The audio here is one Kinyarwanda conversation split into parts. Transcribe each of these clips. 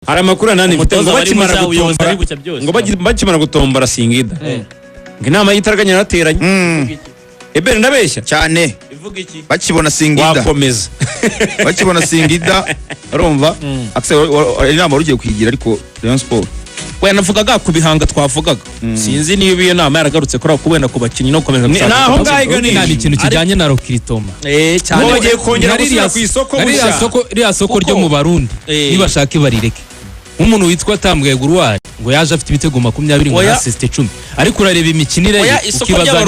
hari amakuru nani ngo bakimara gutombora Singida ngo inama yitaraganya yarateranye ebere ndabeshya cyane ivuga iki bakibona Singida wakomeza bakibona Singida urumva akse inama rugiye kwigira ariko Rayon Sport we navugaga ku bihanga twavugaga sinzi niba iyo nama yaragarutse kora kubenda ku bakinyi no komeza gushaka naho ngahiga ni ikintu kijanye na Rokiritoma cyane bagiye kongera gusubira ku isoko riya soko ryo mu Barundi nibashaka barireke umuntu witwa Tambwe Guruwari ngo yaje afite ibitego 20 ngo assist 10 ariko urareba imikinire ukibaza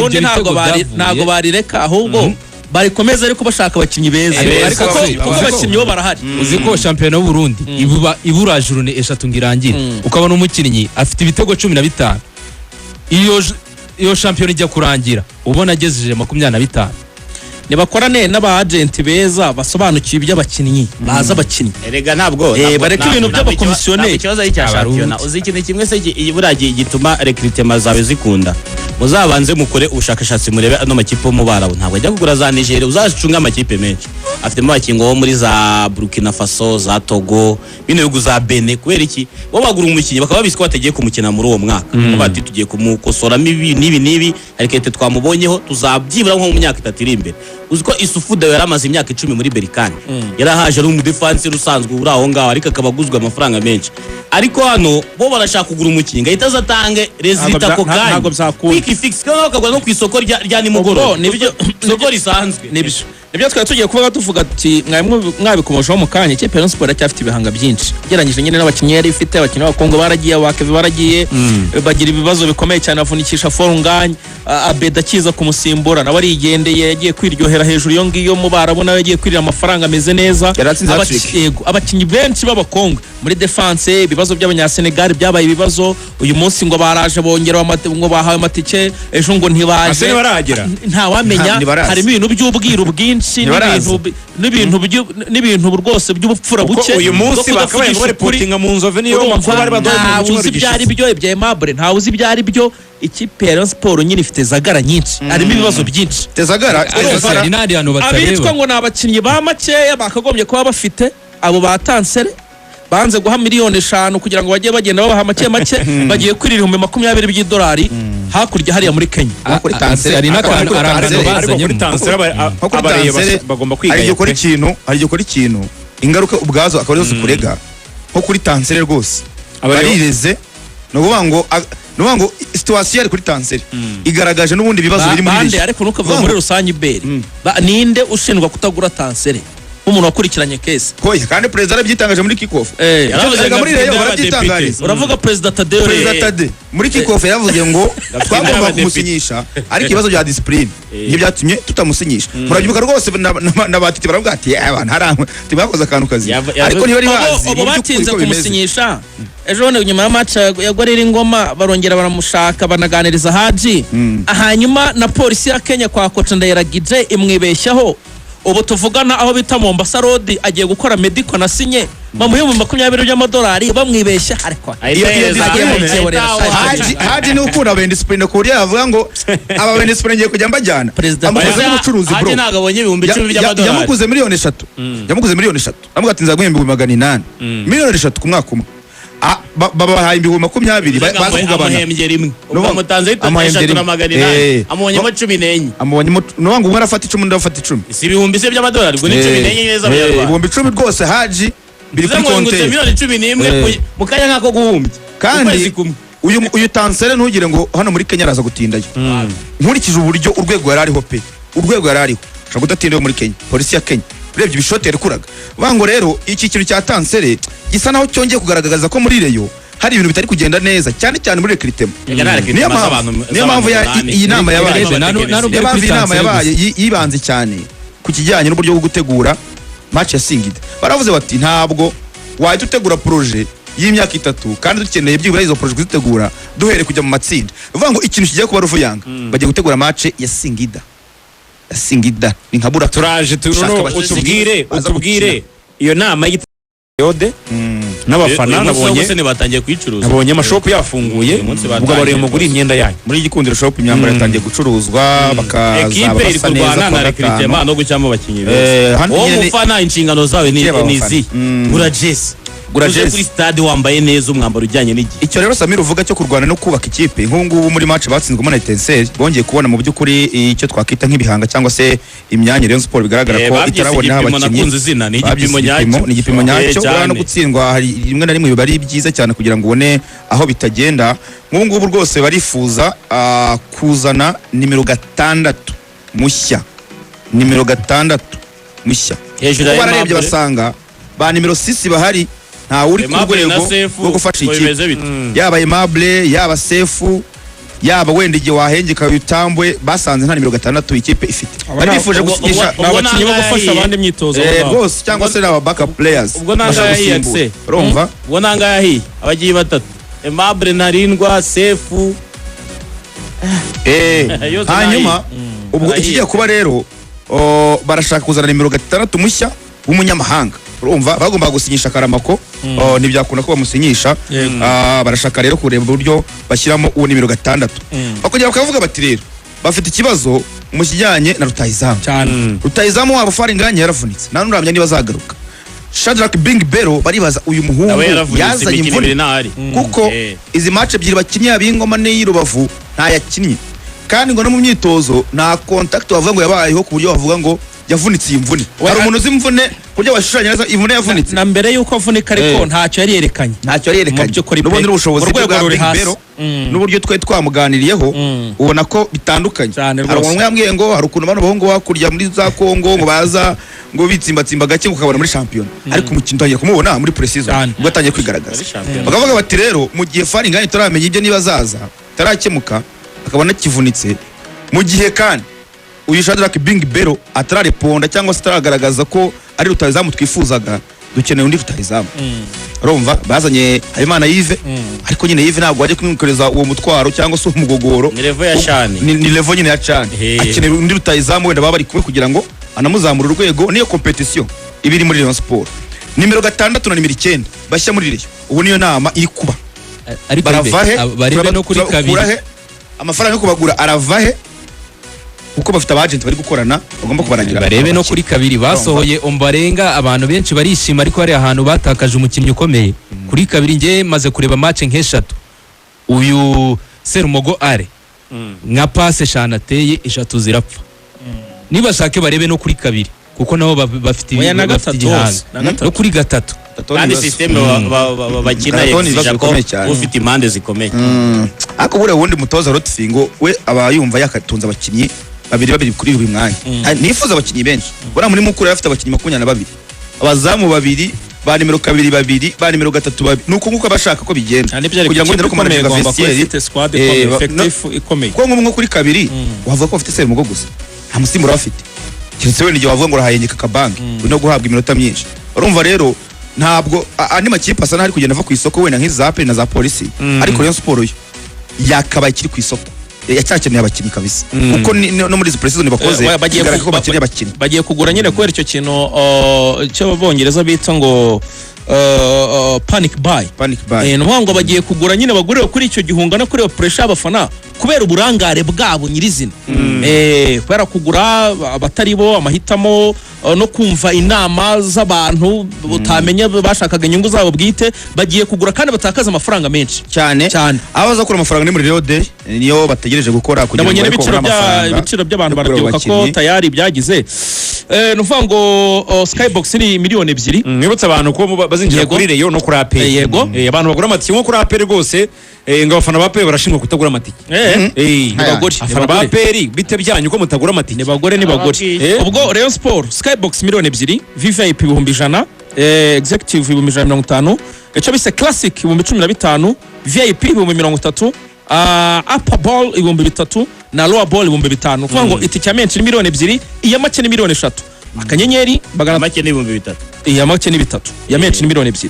ntago barireka ahubwo barikomeza ariko bashaka abakinyi beza ariko kuko abakinyi bo barahari uziko champion y'u Burundi ibura journée eshatu ngirangira ukabona umukinyi afite ibitego 15 iyo champion ijya kurangira ubona agejeje 25 nibakorane n'aba agent beza basobanukiye iby'abakinyi baza abakinyi erega ntabwo bareka ibintu by'abakomisiyoneri ikibazo ari cya champion uzi ikintu kimwe se iburagiye gituma recruitment zawe zikunda muzabanze mukore ubushakashatsi murebe ano makipe mu Barabu ntabwo ajya kugura za Nigeria uzashunga amakipe menshi afite makingo wo muri za Burkina Faso za Togo bino bihugu za Benin kubera iki bo bagura umukinyi bakaba bisiko bategeye kumukina muri uwo mwaka bati tugiye kumukosora nibi ariko ete twamubonyeho tuzabyibura nko mu myaka 3 iri imbere uziko Isufuda yaramaze imyaka 10 muri Berkane yarahaje ari mu defense rusanzwe uri aho ngaho ariko akabaguzwa amafaranga menshi ariko hano bo barashaka kugura umukinyi ngahita zatange resultat ko kandi fix kandi bakagura no ku isoko rya nimugoro nibyo isoko risanzwe nibyo twari tugiye kuvuga tuvuga ati mwabikomojeho mu kanya ikipe Rayon Sport cyafite ibihanga byinshi geranyije nyine n'abakinyi yari ifite abakinyi b'Abakongo baragiye abakeve baragiye bagira ibibazo bikomeye cyane avunikisha Forunganye Abeda kiza kumusimbura nawe arigendeye yagiye kwiryohera hejuru yo ngiyo mu Barabona yagiye kwirira amafaranga ameze neza abakinyi benshi b'Abakongo muri defense ibibazo by'Abanyasenegal byabaye ibibazo uyu munsi ngo baraje bongera ngo bahawe amatike ejo ngo ntibaje nta wamenya harimo ibintu by'ubwiru bwinshi n'ibintu rwose by'ubupfura buke uyu munsi bakabaye ngo reportinga mu Nzove niyo makuru bari badoye mu uzi byari byo ibya Aimable nta uzi byari byo ikipe ya Rayon Sport nyine ifite zagara nyinshi harimo ibibazo byinshi tezagara n'andi hantu batareba abitwa ngo nabakinyi ba makeya bakagombye kuba bafite abo batansere banze guha miliyoni 5 kugira ngo bajye bagenda babaha make bagiye kwirira $20 by'idolari hakurya hariya muri Kenya kuri tansere ari n'akantu bazanye kuri tansere bagomba kwiga ari gukora ikintu ingaruka ubwazo akaba zose kurega nko kuri tansere rwose barireze no ngo situation yari kuri tansere igaragaje n'ubundi bibazo biri muri bande ariko nukavuga muri rusange iberi ninde ushinjwa kutagura tansere umuntu wakurikiranye case koya kandi president arabyitangaje muri kickoff yaravuze muri Rayon barabyitangariza uravuga president Tadeo muri kickoff yavuze ngo twagomba kumusinyisha ari kibazo bya discipline ntibyatumye tutamusinyisha murabyuka rwose nabatiti baravuga ati abantu haramwe tibakoze akantu kazi ariko ntibari bazi ubu batinze kumusinyisha ejo nyuma ya match yagorera ingoma barongera baramushaka banaganiriza Haji hanyuma na polisi ya Kenya kwa Kocha Ndayiragije imwibeshyaho ubu tuvugana aho bita Mombasa Road agiye gukora medical na sinye bamuhe mu $20 bamwibeshya ariko Haji ni ukunda ben discipline ko uriya avuga ngo aba ben discipline ngiye kujya mbajyana amukoze n'umucuruzi bro Haji nagabonye $10,000 yamukuze miliyoni 3 amuga ati nzaguhemba $800 miliyoni 3 ku mwaka umwe babahaye $20,000 bazugabana rimwe bamutanze $3,800 amubonyemo 14 amubonyemo nwangu umwe arafata 10 undi afata 10 si ibihumbi se by'amadolari ngo ni 14 neza ibihumbi 10 rwose Haji biri kuri konte miliyoni 11 mu kanya nkako guhumbye kandi uyu tansere ntugire ngo hano muri Kenya araza gutindayo nkurikije uburyo urwego yarariho pe urwego yarariho ushaka kudatindayo muri Kenya polisi ya Kenya urebye ibishotere kuraga bango rero iki kintu cya tansere gisa naho cyongeye kugaragaza ko muri Rayon hari ibintu bitari kugenda neza cyane cyane muri recruitment niyo mpamvu iyi nama yabaye yibanze cyane ku kijyanye n'uburyo bwo gutegura match ya Singida baravuze bati ntabwo wajya utegura projet y'imyaka 3 kandi dukeneye byibura izo projet kuzitegura duhere kujya mu matsinda uvuga ngo ikintu kigiye kuba Ruvuyanga bagiye gutegura match ya Singida ni nkabura turaje utubwire iyo nama y'Yode n'abafana nabonye se batangiye kwicuruza nabonye amashop yafunguye ubwo bari mu guri imyenda yanyu muri Gikundiro shop imyambaro yatangiye gucuruzwa bakaza equipe iri kurwana na recruitment no gucyamo abakinyi beza wowe mufana inshingano zawe ni izi gura jesi Gura uje jezi. kuri stade wambaye neza umwambaro ujyanye n'igihe. icyo rero Samir uvuga cyo kurwana no kubaka ikipe nk'ubu ngubu muri match batsinzwemo na Etincelle bongeye kubona mu by'ukuri icyo twakita nk'ibihanga cyangwa se imyanya Rayon Sport bigaragara ko itarabona abakinnyi ni igipimo nyacyo. ni igipimo nyacyo urabona no gutsindwa hari rimwe na rimwe biba ari byiza cyane kugira ngo ubone aho bitagenda nk'ubu ngubu rwose barifuza kuzana nimero 6 mushya Hejuru ya bararebye basanga ba nimero 6 bahari nta uri ku rwego rwo gufasha ikipe yaba Aimable yaba Sefu yaba wenda igihe wahengeka utambwe basanze nta nimero 6 ikipe ifite bari bifuje gusinyisha n'abakinnyi bo gufasha abandi imyitozo rwose cyangwa se n'aba backup players ubwo nanga yahiye urumva ubwo nanga yahiye abagiye batatu Aimable Ntarindwa Sefu hanyuma ubwo ikigiye kuba rero barashaka kuzana nimero 6 mushya w'umunyamahanga urumva bagomba gusinyisha Karamako ntibyakunda ko bamusinyisha barashaka rero kureba uburyo bashyiramo uwo nimero 6 bakongera bakavuga bati rero bafite ikibazo mu kijyanye na rutahizamu cyane rutahizamu wabo Faringanye yaravunitse nta nuramya niba azagaruka Shadrack Bing Bero baribaza uyu muhungu yazanye imvune kuko izi match ebyiri bakinnye ab'Ingoma n'Irubavu nta yakinnye kandi ngo no mu myitozo nta contact wavuga ngo yabayeho ku buryo bavuga ngo yavunitse imvune hari umuntu uzi imvune kurya washushanya neza imvune yavunitse na mbere yuko avunika ariko ntacyo yari yerekanye n'ubundi ubushobozi bwa Bing Bero n'uburyo twe twamuganiriyeho ubona ko bitandukanye hari umuntu yambwiye ngo hari ukuntu bano bahungu bakurya muri za Kongo ngo baza ngo bitsimbatsimba gake ukabona muri champion ariko umukino utangiye kumubona muri pre-season ubwo atangiye kwigaragaza bakavuga bati rero mu gihe Faringanye turamenye ibyo niba zaza tarakemuka akabona kivunitse mu gihe kandi uyu Shadrack Bing Bero atarareponda cyangwa se ataragaragaza ko ari rutahizamu twifuzaga dukeneye undi rutahizamu urumva bazanye Habimana Yves ariko nyine Yves ntabwo waje kumwikoreza uwo mutwaro cyangwa se umugogoro ni level ya Chani ni level nyine ya Chani akeneye undi rutahizamu wenda baba bari kumwe kugira ngo anamuzamura urwego niyo competition ibiri muri Rayon Sport nimero 6 na nimero 9 bashya muri Rayon ubu niyo nama iri kuba ariko barebe no kuri kabiri amafaranga yo kubagura aravahe uko bafite abagenti bari gukorana bagomba kubarangira barebe no kuri kabiri basohoye Ombarenga abantu benshi barishima ariko hari ahantu batakaje umukinnyi ukomeye kuri kabiri ngiye maze kureba match nk'eshatu uyu Serumogo are nka passe shanateye 3 zirapfa nibashake barebe no kuri kabiri kuko nabo bafite igihanga no kuri 3 kandi system bakina ufite impande zikomeye ariko bure wundi mutoza Rotfingo we aba yumva yakatunza abakinnyi babiri kuri uyu mwanya nifuza abakinnyi benshi bora muri mukuru afite abakinnyi 22 abazamu babiri ba nimero 2 ba nimero 3 nuko nguko abashaka ko bigenda kugira ngo ndero kumara vestiaire squad effective ikomeye ko nko kuri kabiri wavuga ko bafite Serumogo gusa nta musimbura bafite kiretse we nige wavuga ngo rahayengeka kabanki no guhabwa iminota myinshi urumva rero ntabwo andi makipe asa n'ari kugenda ava ku isoko wenda nk'iza APR na za polisi ariko Rayon Sport yo yakabaye kiri ku isoko yacyakeneye abakinnyi kabisa kuko no muri pre-season bakoze bagiye kugura nyine kubera icyo kintu cy'abongereza bita ngo panic buy ngo bagiye kugura nyine bagurira kuri icyo gihunga no kuri pressure abafana kubera uburangare bwabo nyirizina kubera kugura abatari bo amahitamo no kumva inama z'abantu utamenya bashakaga inyungu zabo bwite bagiye kugura kandi batakaza amafaranga menshi cyane abaza kugura amafaranga ni muri Rio de niyo bategereje gukora kugira ngo ibiciro by'abantu barabyibuka ko tayari byagize nuvuga ngo Skybox ni miliyoni 2 mwibutsa abantu ko bazinjira kuri Rayon no kuri APR yego abantu bagura amatike nko kuri APR rwose ngo abafana ba APR barashimwa kutagura amatike abafana ba APR bite byanyu ko mutagura amatike ni bagore ubwo Rayon Sport Skybox miliyoni 2 VVIP 100 executive 150 icyo bise classic 15 VIP 30 upper ball 3 na lower ball 5 kuvuga ngo itike ya menshi ni miliyoni 2 iya make ni miliyoni 3 akanyenyeri make ni 3 iya make ni 3 ya menshi ni miliyoni 2